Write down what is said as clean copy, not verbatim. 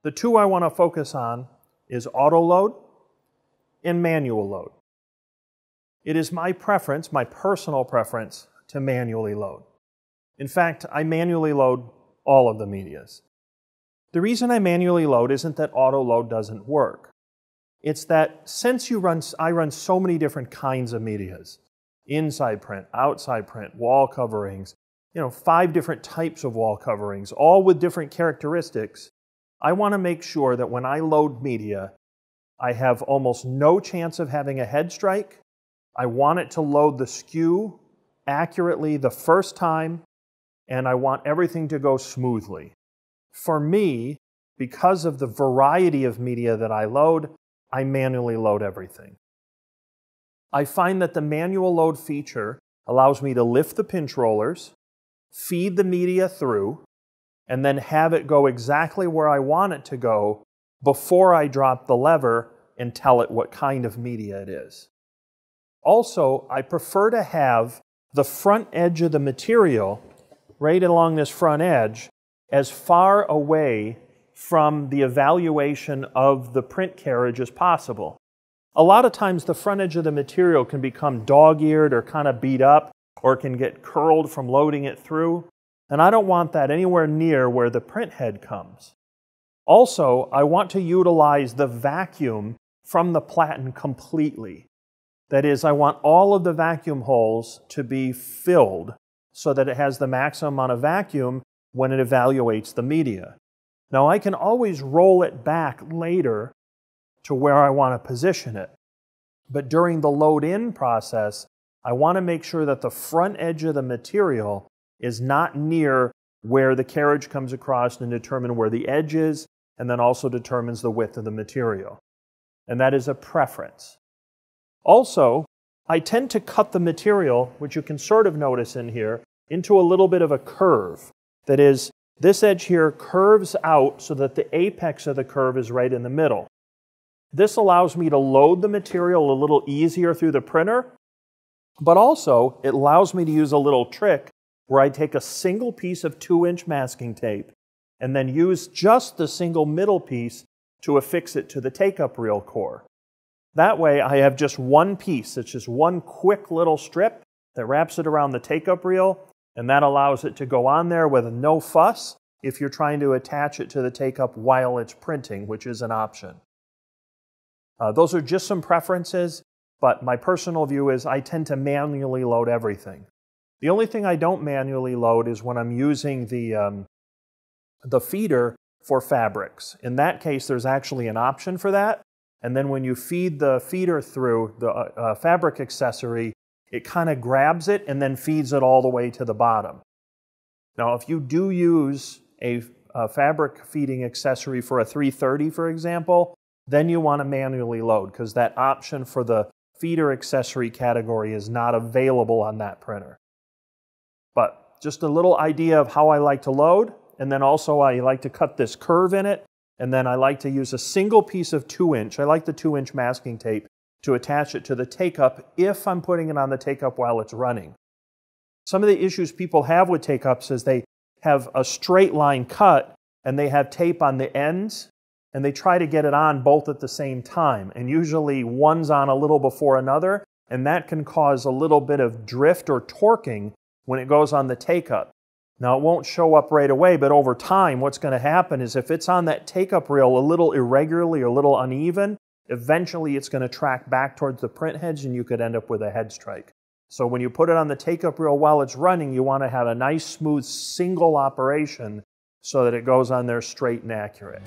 The two I want to focus on is auto load and manual load. It is my preference, my personal preference, to manually load. In fact, I manually load all of the medias. The reason I manually load isn't that auto load doesn't work. It's that since I run so many different kinds of medias, inside print, outside print, wall coverings, 5 different types of wall coverings, all with different characteristics, I want to make sure that when I load media, I have almost no chance of having a head strike. I want it to load the SKU accurately the first time, and I want everything to go smoothly. For me, because of the variety of media that I load, I manually load everything. I find that the manual load feature allows me to lift the pinch rollers, feed the media through, and then have it go exactly where I want it to go before I drop the lever and tell it what kind of media it is. Also, I prefer to have the front edge of the material, right along this front edge, as far away from the evaluation of the print carriage as possible. A lot of times the front edge of the material can become dog-eared or kind of beat up, or can get curled from loading it through, and I don't want that anywhere near where the print head comes. Also, I want to utilize the vacuum from the platen completely. That is, I want all of the vacuum holes to be filled so that it has the maximum amount of vacuum when it evaluates the media. Now, I can always roll it back later to where I want to position it. But during the load-in process, I want to make sure that the front edge of the material is not near where the carriage comes across, and determine where the edge is, and then also determines the width of the material. And that is a preference. Also, I tend to cut the material, which you can sort of notice in here, into a little bit of a curve. That is, this edge here curves out so that the apex of the curve is right in the middle. This allows me to load the material a little easier through the printer, but also it allows me to use a little trick where I take a single piece of 2-inch masking tape and then use just the single middle piece to affix it to the take-up reel core. That way I have just one piece. It's just one quick little strip that wraps it around the take-up reel, and that allows it to go on there with no fuss if you're trying to attach it to the take-up while it's printing, which is an option. Those are just some preferences, but my personal view is I tend to manually load everything. The only thing I don't manually load is when I'm using the feeder for fabrics. In that case, there's actually an option for that. And then when you feed the feeder through the fabric accessory, it kind of grabs it and then feeds it all the way to the bottom. Now, if you do use a fabric feeding accessory for a 330, for example, then you want to manually load, because that option for the feeder accessory category is not available on that printer. But just a little idea of how I like to load, and then also I like to cut this curve in it, and then I like to use a single piece of 2-inch. I like the 2-inch masking tape to attach it to the take-up if I'm putting it on the take-up while it's running. Some of the issues people have with take-ups is they have a straight line cut and they have tape on the ends, and they try to get it on both at the same time. And usually one's on a little before another, and that can cause a little bit of drift or torquing when it goes on the take-up. Now, it won't show up right away, but over time, what's going to happen is if it's on that take-up reel a little irregularly or a little uneven, eventually it's going to track back towards the print heads, and you could end up with a head strike. So when you put it on the take-up reel while it's running, you want to have a nice, smooth, single operation so that it goes on there straight and accurate.